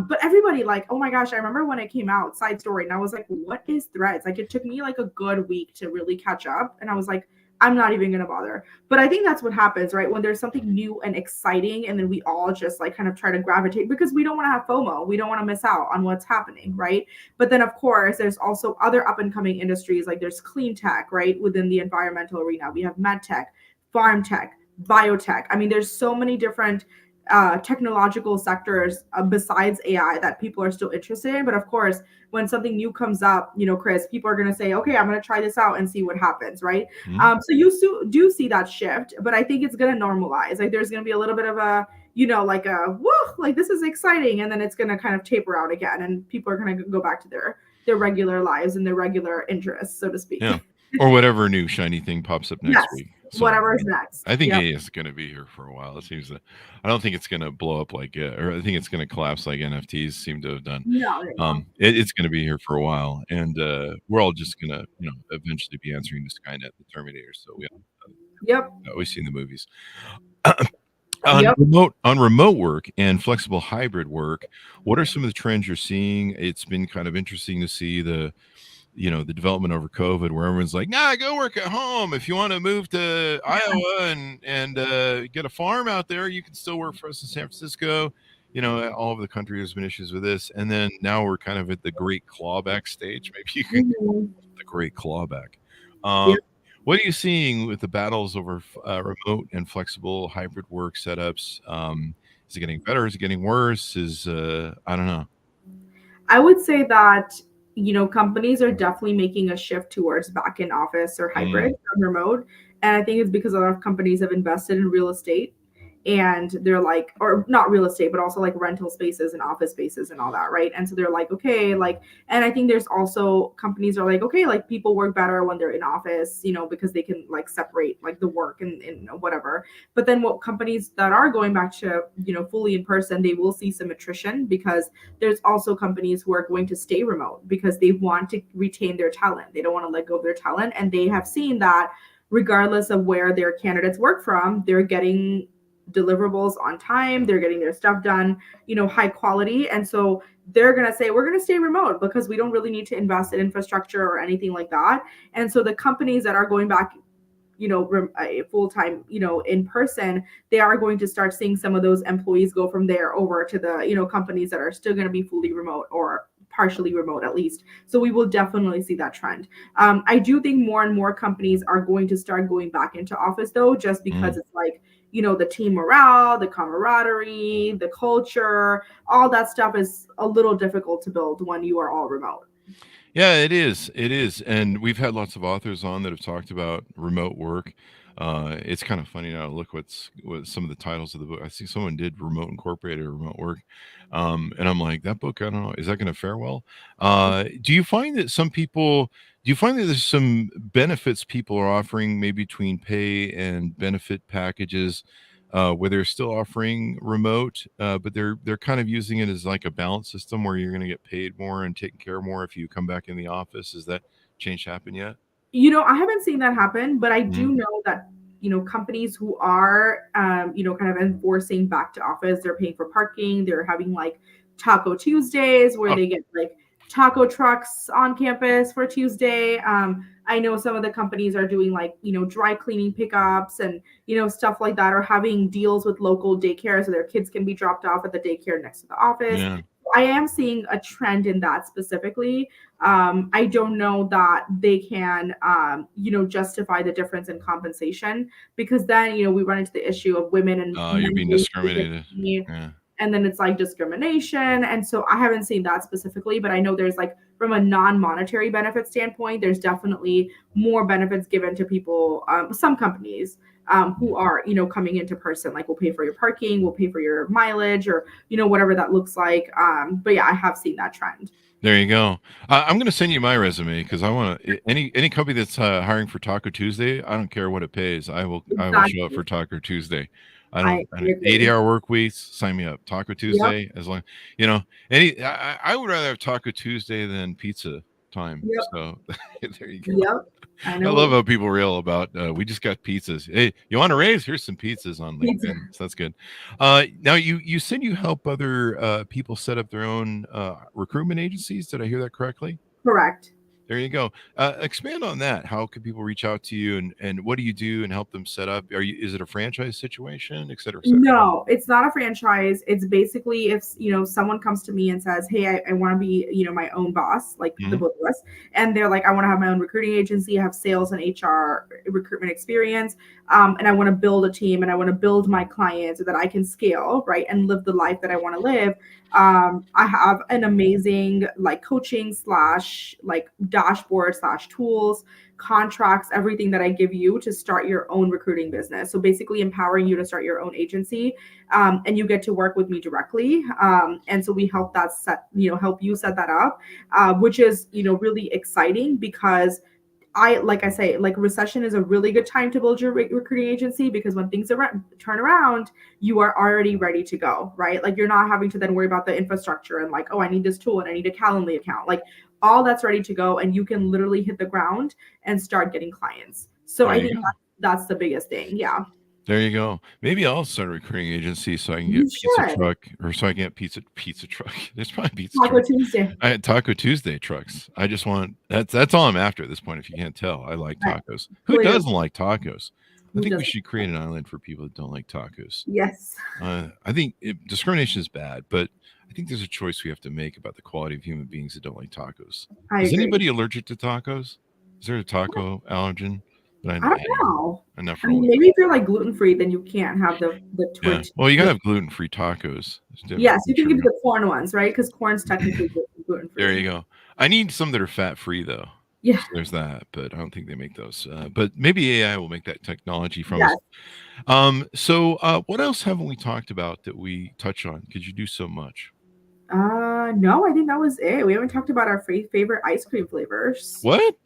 But everybody like, oh my gosh, I remember when it came out, side story, and I was like, what is threads? Like, it took me like a good week to really catch up, and I was like, I'm not even gonna bother. But I think that's what happens, right? When there's something new and exciting, and then we all just like kind of try to gravitate because we don't want to have FOMO, we don't want to miss out on what's happening, right? But then of course there's also other up and coming industries, like there's clean tech, right? Within the environmental arena, we have med tech, farm tech, biotech. I mean, there's so many different technological sectors besides AI that people are still interested in. But of course, when something new comes up, Chris, people are going to say, okay, I'm going to try this out and see what happens, right? So you do see that shift, but I think it's going to normalize. Like there's going to be a little bit of a, like a whoa, like this is exciting, and then it's going to kind of taper out again, and people are going to go back to their regular lives and their regular interests, so to speak. Yeah. Or whatever new shiny thing pops up next week. So, whatever is next. I think AI is going to be here for a while. It seems that I don't think it's going to blow up like or I think it's going to collapse like NFTs seem to have done. No. It's going to be here for a while, and we're all just going to, eventually be answering to Skynet, the Terminator. So we always seen the movies. On remote work and flexible hybrid work, what are some of the trends you're seeing? It's been kind of interesting to see the development over COVID, where everyone's like, nah, go work at home. If you want to move to Iowa and get a farm out there, you can still work for us in San Francisco. All over the country, there's been issues with this. And then now we're kind of at the great clawback stage. Maybe you can the great clawback. What are you seeing with the battles over remote and flexible hybrid work setups? Is it getting better? Is it getting worse? I don't know. I would say that, companies are definitely making a shift towards back in office or hybrid from remote. And I think it's because a lot of companies have invested in real estate, and they're like, or not real estate, but also like rental spaces and office spaces and all that, right? And so they're like, okay, like, and I think there's also companies are like, okay, like people work better when they're in office, because they can like separate like the work and whatever. But then what companies that are going back to, fully in person, they will see some attrition, because there's also companies who are going to stay remote because they want to retain their talent. They don't want to let go of their talent. And they have seen that regardless of where their candidates work from, they're getting deliverables on time, they're getting their stuff done, high quality. And so they're going to say, we're going to stay remote because we don't really need to invest in infrastructure or anything like that. And so the companies that are going back, full-time, in person, they are going to start seeing some of those employees go from there over to the, companies that are still going to be fully remote or partially remote at least. So we will definitely see that trend. I do think more and more companies are going to start going back into office though, just because it's like, the team morale, the camaraderie, the culture, all that stuff is a little difficult to build when you are all remote. Yeah, it is. It is. And we've had lots of authors on that have talked about remote work. It's kind of funny now to look what some of the titles of the book. I see someone did Remote Incorporated or Remote Work. And I'm like, that book, I don't know, is that going to fare well? Do you find that there's some benefits people are offering, maybe between pay and benefit packages, where they're still offering remote, but they're kind of using it as like a balance system where you're going to get paid more and taken care of more if you come back in the office? Has that change happened yet? I haven't seen that happen, but I do know that, companies who are, kind of enforcing back to office, they're paying for parking, they're having like Taco Tuesdays where they get like taco trucks on campus for Tuesday. I know some of the companies are doing like, dry cleaning pickups and, stuff like that, or having deals with local daycare so their kids can be dropped off at the daycare next to the office. Yeah. I am seeing a trend in that specifically. I don't know that they can, justify the difference in compensation, because then, we run into the issue of women and you're being discriminated. Yeah. And then it's like discrimination. And so I haven't seen that specifically, but I know there's like, from a non-monetary benefit standpoint, there's definitely more benefits given to people, some companies who are, coming into person, like we'll pay for your parking, we'll pay for your mileage, or, whatever that looks like. But yeah, I have seen that trend. There you go. I'm going to send you my resume because I want to. Any company that's hiring for Taco Tuesday, I don't care what it pays. I will show up for Taco Tuesday. I don't 80-hour work weeks. Sign me up. Taco Tuesday, as long I would rather have Taco Tuesday than pizza time. Yep. So there you go. Yep. I love how people reel about we just got pizzas. Hey, you want a raise? Here's some pizzas on LinkedIn. So that's good. Now you said you help other people set up their own recruitment agencies. Did I hear that correctly? Correct. There you go. Expand on that. How can people reach out to you, and what do you do and help them set up? Is it a franchise situation, et cetera, et cetera? No, it's not a franchise. It's basically if someone comes to me and says, "Hey, I want to be my own boss," like the Mhm. both of us, and they're like, "I want to have my own recruiting agency, I have sales and HR recruitment experience, and I want to build a team and I want to build my clients so that I can scale, right, and live the life that I want to live." I have an amazing like coaching slash like dashboard slash tools, contracts, everything that I give you to start your own recruiting business. So basically empowering you to start your own agency, and you get to work with me directly. And so we help that help you set that up, which is really exciting because like I say, like recession is a really good time to build your recruiting agency because when things turn around, you are already ready to go, right? Like you're not having to then worry about the infrastructure and like, oh, I need this tool and I need a Calendly account. Like all that's ready to go, and you can literally hit the ground and start getting clients. So There I you think go. that's the biggest thing. Yeah, There you go. Maybe I'll start a recruiting agency so I can you get pizza should. truck, or so I can get pizza truck. There's probably pizza Taco truck. Tuesday. I had Taco Tuesday trucks. I just want that's all I'm after at this point. If you can't tell, I like Right. tacos. Who Clearly, doesn't like tacos? I who think we doesn't? should create an island for people that don't like tacos. Yes, I think discrimination is bad, but I think there's a choice we have to make about the quality of human beings that don't like tacos. I Is agree. anybody allergic to tacos? Is there a taco allergen? But I don't know. enough I for mean, only. maybe if you're like gluten free, then you can't have the Yeah. twitch. Well, you gotta have gluten-free tacos. It's different Yes, from you can give sugar. the corn ones, right? Because corn's technically gluten There free. you go. I need some that are fat-free though. Yeah. So there's that, but I don't think they make those. But maybe AI will make that technology from us. Yes. What else haven't we talked about that we touch on? Because you do so much. No, I think that was it. We haven't talked about our favorite ice cream flavors. What?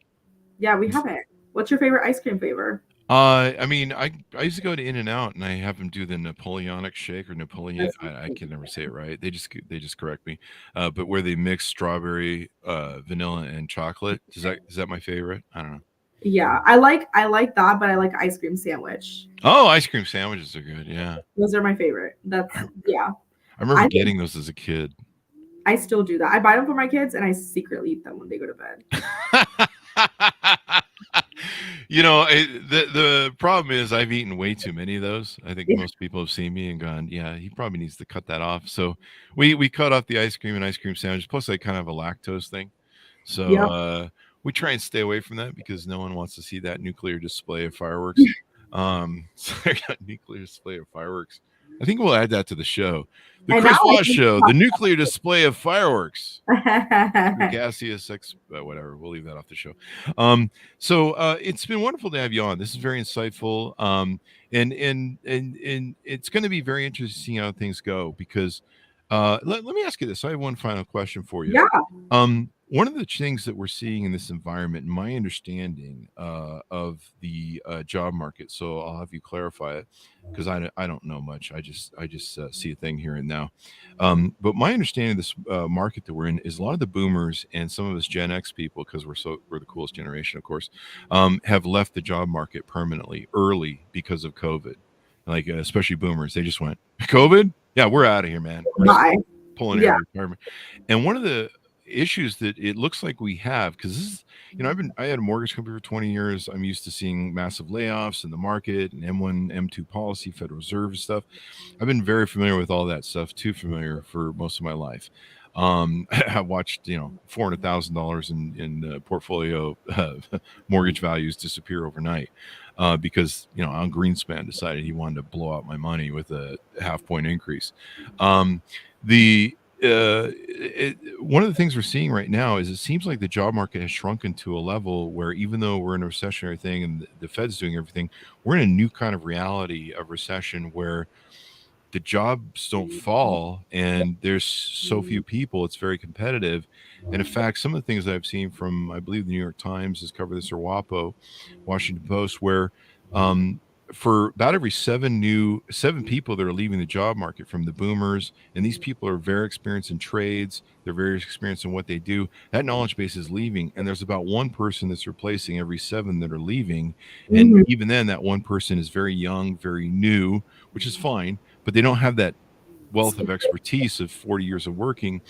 Yeah, we haven't. What's your favorite ice cream flavor? I mean, I used to go to In and Out, and I have them do the Napoleonic shake or Napoleon. That's my I can never favorite. say it right. They just correct me. But where they mix strawberry, vanilla, and chocolate. Is that my favorite? I don't know. Yeah, I like that, but I like ice cream sandwich. Oh, ice cream sandwiches are good. Yeah, Those are my favorite. That's yeah. I remember I think getting those as a kid. I still do that. I buy them for my kids and I secretly eat them when they go to bed. The problem is I've eaten way too many of those. I think Yeah. most people have seen me and gone, yeah, he probably needs to cut that off. So we cut off the ice cream and ice cream sandwiches. Plus, I kind of have a lactose thing, so Yep. we try and stay away from that because no one wants to see that nuclear display of fireworks. So I got nuclear display of fireworks. I think we'll add that to the show. The And now Chris I Voss think Show, the nuclear display of fireworks. about Gaseous whatever. We'll leave that off the show. It's been wonderful to have you on. This is very insightful. And it's going to be very interesting to see how things go because let me ask you this. I have one final question for you. yeah. One of the things that we're seeing in this environment, my understanding of the job market, so I'll have you clarify it because I don't know much. I just see a thing here and now. But my understanding of this market that we're in is a lot of the boomers and some of us Gen X people, because we're the coolest generation, of course, have left the job market permanently early because of COVID. Like especially boomers, they just went COVID. Yeah, we're out of here, man. We're just Bye. pulling Yeah. every retirement. And one of the issues that it looks like we have, because this is, I had a mortgage company for 20 years. I'm used to seeing massive layoffs in the market and M1, M2 policy, Federal Reserve stuff. I've been very familiar with all that stuff, too familiar for most of my life. I watched, $400,000 in portfolio mortgage values disappear overnight because, Al Greenspan decided he wanted to blow out my money with a half-point increase. The One of the things we're seeing right now is it seems like the job market has shrunken to a level where even though we're in a recessionary thing and the Fed's doing everything, we're in a new kind of reality of recession where the jobs don't fall and there's so few people, it's very competitive. And in fact, some of the things that I've seen from, I believe the New York Times has covered this, or WAPO, Washington Post, where um, for about every seven people that are leaving the job market from the boomers, and these people are very experienced in trades, they're very experienced in what they do, that knowledge base is leaving, and there's about one person that's replacing every seven that are leaving. And Mhm. even then, that one person is very young, very new, which is fine, but they don't have that wealth of expertise of 40 years of working.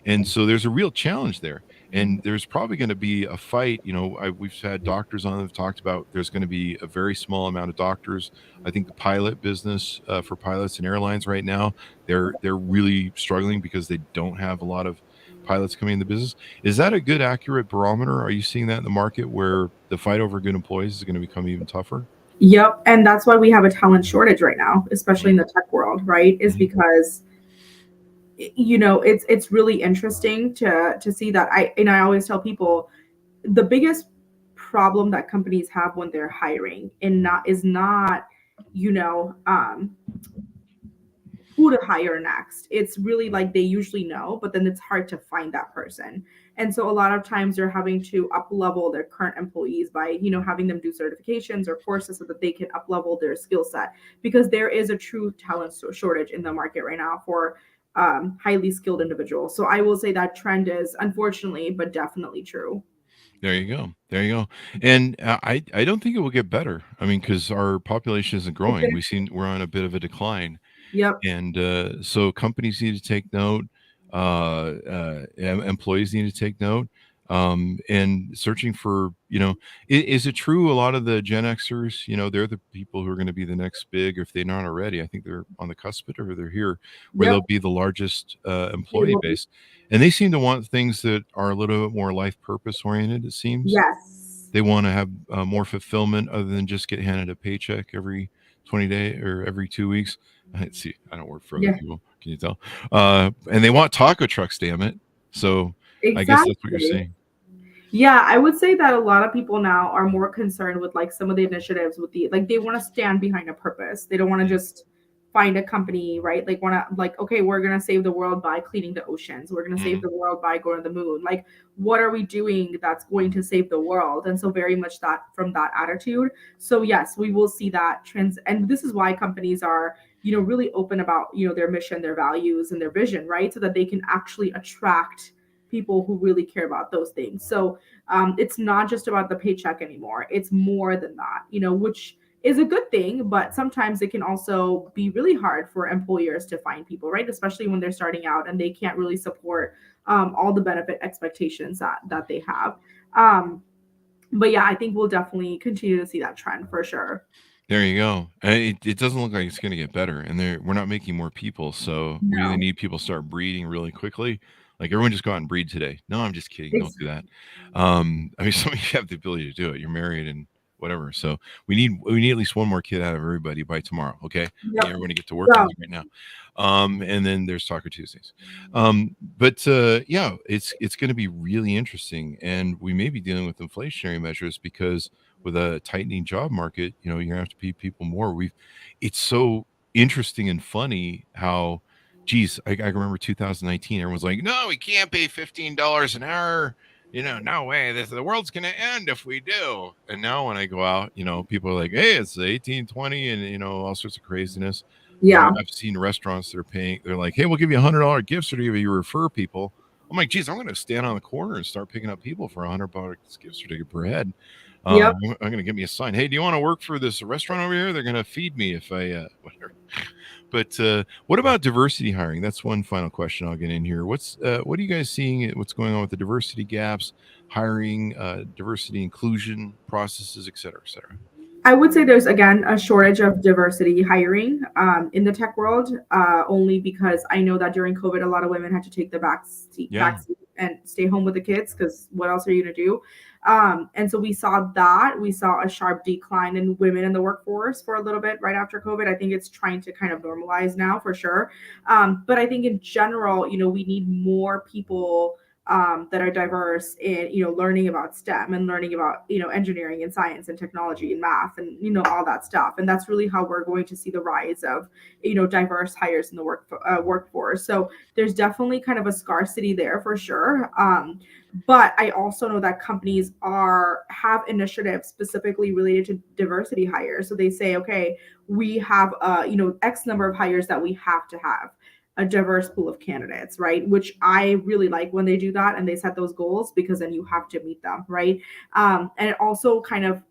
And so there's a real challenge there. And there's probably going to be a fight. We've had doctors on that have talked about there's going to be a very small amount of doctors. I think the pilot business for pilots and airlines right now, they're really struggling because they don't have a lot of pilots coming in the business. Is that a good, accurate barometer? Are you seeing that in the market where the fight over good employees is going to become even tougher? Yep, and that's why we have a talent shortage right now, especially in Mm-hmm. the tech world, right? Is because it's really interesting to see that. I always tell people the biggest problem that companies have when they're hiring and not is not you know who to hire next. It's really like they usually know, but then it's hard to find that person. And so a lot of times they're having to up level their current employees by, having them do certifications or courses so that they can up level their skill set, because there is a true talent shortage in the market right now for highly skilled individuals. So I will say that trend is unfortunately, but definitely true. There you go. There you go. And I don't think it will get better. I mean, because our population isn't It's growing. gonna, We're on a bit of a decline. yep, And so companies need to take note. Employees need to take note. And searching for, is it true? A lot of the Gen Xers, they're the people who are going to be the next big, if they're not already. I think they're on the cusp of it, or they're here, where yep, they'll be the largest they employee will be. base. And they seem to want things that are a little bit more life purpose oriented, it seems. Yes. They want to have more fulfillment other than just get handed a paycheck every 20 day or every 2 weeks. I see. I don't work for other Yeah, people. Can you tell? And they want taco trucks. Damn it. So I guess that's what you're exactly. saying. Yeah, I would say that a lot of people now are more concerned with like some of the initiatives with the like they want to stand behind a purpose. They don't want to Mm. just find a company, right? Like want to like okay, we're going to save the world by cleaning the oceans. We're going to save Mhm. the world by going to the moon. Like what are we doing that's going to save the world? And so very much that from that attitude. So yes, we will see that trends, and this is why companies are really open about their mission, their values, and their vision, right? So that they can actually attract people who really care about those things. So it's not just about the paycheck anymore. It's more than that, which is a good thing, but sometimes it can also be really hard for employers to find people, right? Especially when they're starting out and they can't really support all the benefit expectations that they have. Um, but yeah, I think we'll definitely continue to see that trend for sure. There you go. It doesn't look like it's going to get better, and we're not making more people, so we either No. need people to start breeding really quickly. Like everyone just go out and breed today. No, I'm just kidding. Don't Ex- do that. I mean, some of you have the ability to do it. You're married and whatever. So we need at least one more kid out of everybody by tomorrow. Okay, I need yep. everyone to get to work on So it right now. And then there's Taco Tuesdays. But yeah, it's going to be really interesting, and we may be dealing with inflationary measures because with a tightening job market, you're gonna have to pay people more. It's so interesting and funny how, geez, I remember 2019, everyone's like, no, we can't pay $15 an hour. No way. The world's gonna end if we do. And now when I go out, people are like, hey, it's 1820 and all sorts of craziness. yeah. I've seen restaurants that are paying, they're like, hey, we'll give you $100 gift certificate if you refer people. I'm like, geez, I'm going to stand on the corner and start picking up people for $100 gift certificate per head. Yep. I'm going to get me a sign. Hey, do you want to work for this restaurant over here? They're going to feed me if I whatever. But what about diversity hiring? That's one final question I'll get in here. What are you guys seeing? What's going on with the diversity gaps, hiring, diversity inclusion processes, et cetera, et cetera? I would say there's again a shortage of diversity hiring in the tech world, only because I know that during COVID, a lot of women had to take the Yeah. backseat and stay home with the kids because what else are you going to do? And so we saw that we saw a sharp decline in women in the workforce for a little bit right after COVID. I think it's trying to kind of normalize now for sure. But I think in general, we need more people that are diverse in learning about STEM and learning about engineering and science and technology and math and all that stuff. And that's really how we're going to see the rise of diverse hires in the workforce. So there's definitely kind of a scarcity there for sure. But I also know that companies have initiatives specifically related to diversity hires. So they say, okay, we have X number of hires that we have to have. a diverse pool of candidates, right? Which I really like when they do that and they set those goals, because then you have to meet them, right? And it also kind of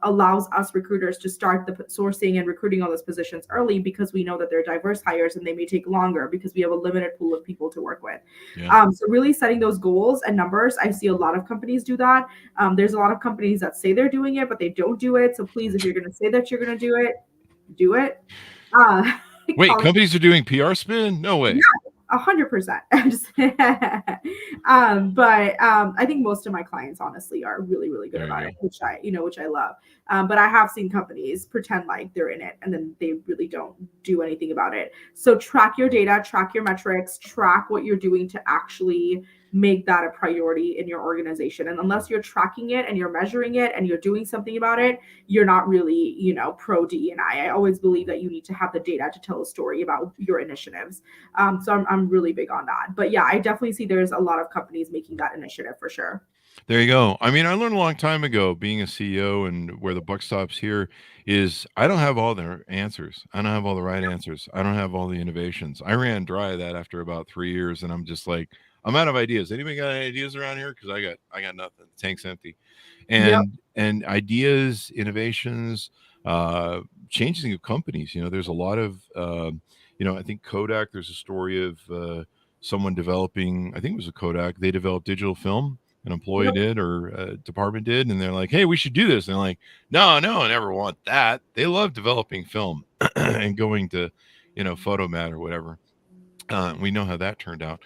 allows us recruiters to start the sourcing and recruiting all those positions early, because we know that they're diverse hires and they may take longer because we have a limited pool of people to work with. Yeah. So really setting those goals and numbers, I see a lot of companies do that. There's a lot of companies that say they're doing it, but they don't do it. So please, if you're going to say that you're going to do it, do it. Uh, Wait, call companies are doing PR spin? No way. 100%. But I think most of my clients honestly are really, really good There you about go. it, which I love. But I have seen companies pretend like they're in it and then they really don't do anything about it. So track your data, track your metrics, track what you're doing to actually make that a priority in your organization. And unless you're tracking it and you're measuring it and you're doing something about it, you're not really, pro DE&I. I always believe that you need to have the data to tell a story about your initiatives. So I'm really big on that. But yeah, I definitely see there's a lot of companies making that initiative for sure. There you go. I mean, I learned a long time ago being a CEO, and where the buck stops here is I don't have all the answers. I don't have all the right answers. I don't have all the innovations. I ran dry of that after about 3 years, and I'm just like, I'm out of ideas. Anybody got any ideas around here? Because I got nothing. The tank's empty. Yep. And ideas, innovations, changing of companies. There's a lot of I think Kodak. There's a story of someone developing. I think it was a Kodak. They developed digital film. An employee Yep. did, or a department did, and they're like, "Hey, we should do this." And they're like, "No, I never want that." They love developing film and going to, Photomat or whatever. We know how that turned out.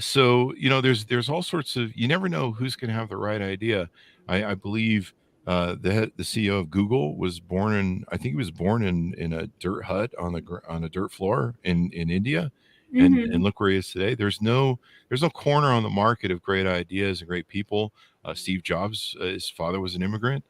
So there's all sorts of. You never know who's going to have the right idea. I believe the CEO of Google was born in. I think he was born in a dirt hut on a dirt floor in India, and Hmm. look where he is today. There's no corner on the market of great ideas and great people. Steve Jobs, his father was an immigrant.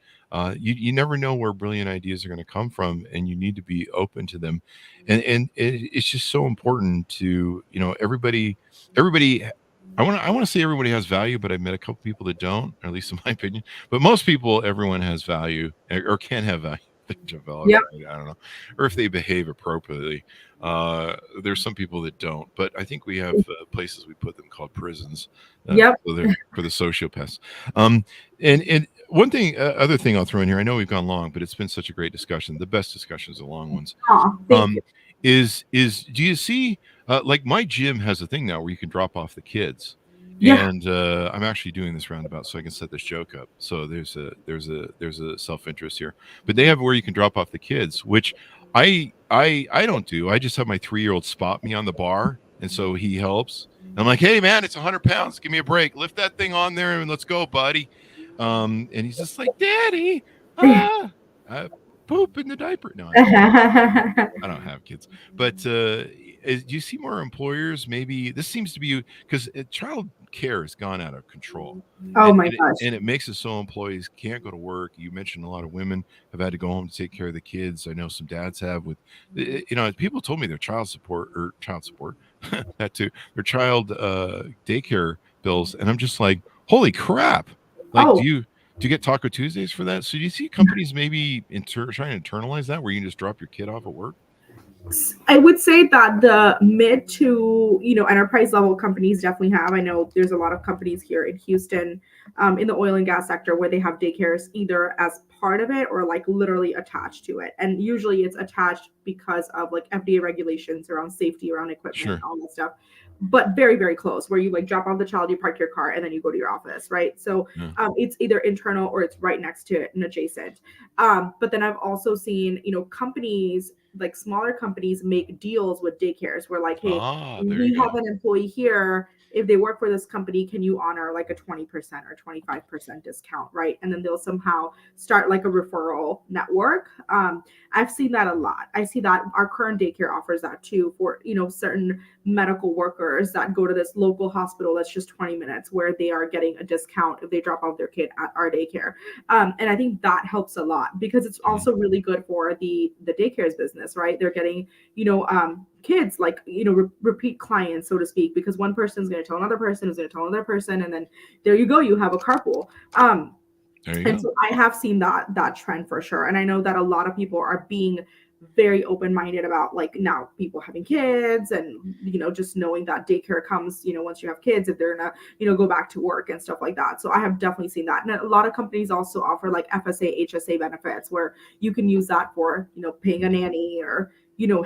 You never know where brilliant ideas are going to come from, and you need to be open to them. And it's just so important to everybody. I want to say everybody has value, but I've met a couple people that don't, or at least in my opinion. But most people, everyone has value, or can have value. If they develop, Yep. I don't know, or if they behave appropriately. There's some people that don't, but I think we have places we put them called prisons, Yep. so they're for the sociopaths. Um, and one thing, other thing I'll throw in here. I know we've gone long, but it's been such a great discussion. The best discussions are long ones. Aw, thank you. Um, is do you see like my gym has a thing now where you can drop off the kids, Yeah. and I'm actually doing this roundabout so I can set this joke up. So there's a self-interest here, but they have where you can drop off the kids, which I don't do. I just have my 3-year-old spot me on the bar, and so he helps. I'm like, hey man, it's 100 pounds. Give me a break. Lift that thing on there and let's go, buddy. And he's just like, Daddy, I poop in the diaper. No, I don't have kids, but do you see more employers? Maybe this seems to be because child care has gone out of control, Oh and my and it, gosh. and it makes it so employees can't go to work. You mentioned a lot of women have had to go home to take care of the kids. I know some dads have with, people told me their child support that too, their child daycare bills, and I'm just like, holy crap! Like, do Oh, you get Taco Tuesdays for that? So do you see companies maybe trying to internalize that, where you can just drop your kid off at work? I would say that the mid to enterprise level companies definitely have. I know there's a lot of companies here in Houston, in the oil and gas sector, where they have daycares either as part of it or like literally attached to it. And usually it's attached because of like FDA regulations around safety, around equipment, Sure. all that stuff. But very, very close, where you like drop off the child, you park your car, and then you go to your office, right? So Yeah. it's either internal or it's right next to it and adjacent. But then I've also seen, companies, like smaller companies, make deals with daycares where like, hey, There you we have go. an employee here. If they work for this company, can you honor like a 20% or 25% discount, right? And then they'll somehow start like a referral network. I've seen that a lot. I see that our current daycare offers that too for, certain medical workers that go to this local hospital that's just 20 minutes, where they are getting a discount if they drop off their kid at our daycare. And I think that helps a lot, because it's Mhm. also really good for the daycare's business, right? They're getting, kids, like, repeat clients, so to speak, because one person is going to tell another person, who's going to tell another person, and then there you go, you have a carpool. There you And go. so I have seen that trend for sure. And I know that a lot of people are being very open-minded about like now people having kids and just knowing that daycare comes once you have kids, if they're gonna go back to work and stuff like that. So I have definitely seen that, and a lot of companies also offer like FSA HSA benefits where you can use that for paying a nanny or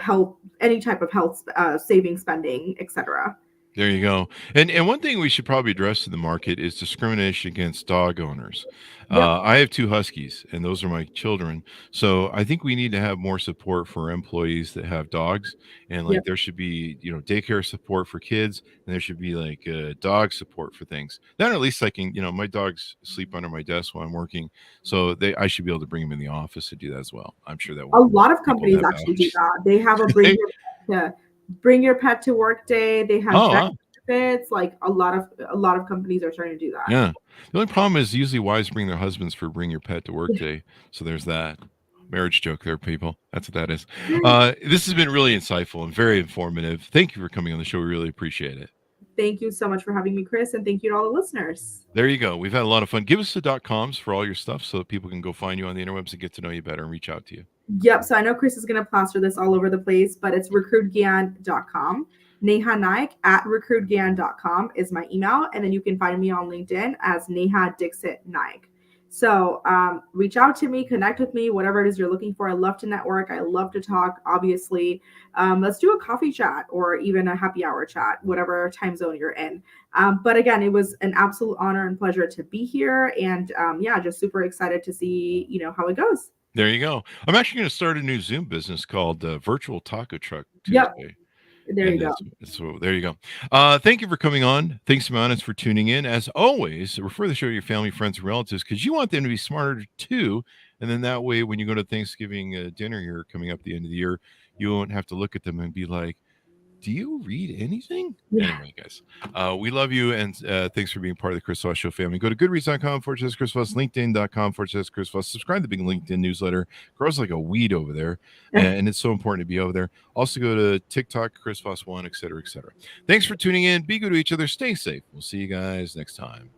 help any type of health saving spending, etc. There you go. And one thing we should probably address in the market is discrimination against dog owners. Yep. I have 2 huskies, and those are my children. So I think we need to have more support for employees that have dogs, and like Yep. there should be daycare support for kids, and there should be like dog support for things. Then at least I can my dogs sleep under my desk while I'm working, so I should be able to bring them in the office to do that as well. I'm sure that A won't lot of people companies that actually do boundaries. that. They have a bring your pet to work day. They have Oh, vet wow. benefits. Like a lot of companies are starting to do that. Yeah. The only problem is usually wives bring their husbands for bring your pet to work day. So there's that. Marriage joke there, people. That's what that is. This has been really insightful and very informative. Thank you for coming on the show. We really appreciate it. Thank you so much for having me, Chris, and thank you to all the listeners. There you go. We've had a lot of fun. Give us the .coms for all your stuff so that people can go find you on the interwebs and get to know you better and reach out to you. Yep. So I know Chris is going to plaster this all over the place, but it's RecruitGyan.com. Neha-Naik at RecruitGyan.com is my email. And then you can find me on LinkedIn as Neha Dixit-Naik. So reach out to me, connect with me, whatever it is you're looking for. I love to network. I love to talk, obviously. Let's do a coffee chat or even a happy hour chat, whatever time zone you're in. But again, it was an absolute honor and pleasure to be here. And just super excited to see, how it goes. There you go. I'm actually going to start a new Zoom business called Virtual Taco Truck Tuesday. Yep. There you go. So there you go. Thank you for coming on. Thanks, Mountains, for tuning in. As always, refer the show to your family, friends, and relatives because you want them to be smarter too. And then that way, when you go to Thanksgiving dinner here coming up at the end of the year, you won't have to look at them and be like, do you read anything? Yeah. Anyway, guys, we love you. And thanks for being part of the Chris Voss Show family. Go to goodreads.com/Chris Voss, LinkedIn.com/Chris Voss. Subscribe to the big LinkedIn newsletter. Grows like a weed over there. And it's so important to be over there. Also go to TikTok, Chris Voss 1, etc., etc. Thanks for tuning in. Be good to each other. Stay safe. We'll see you guys next time.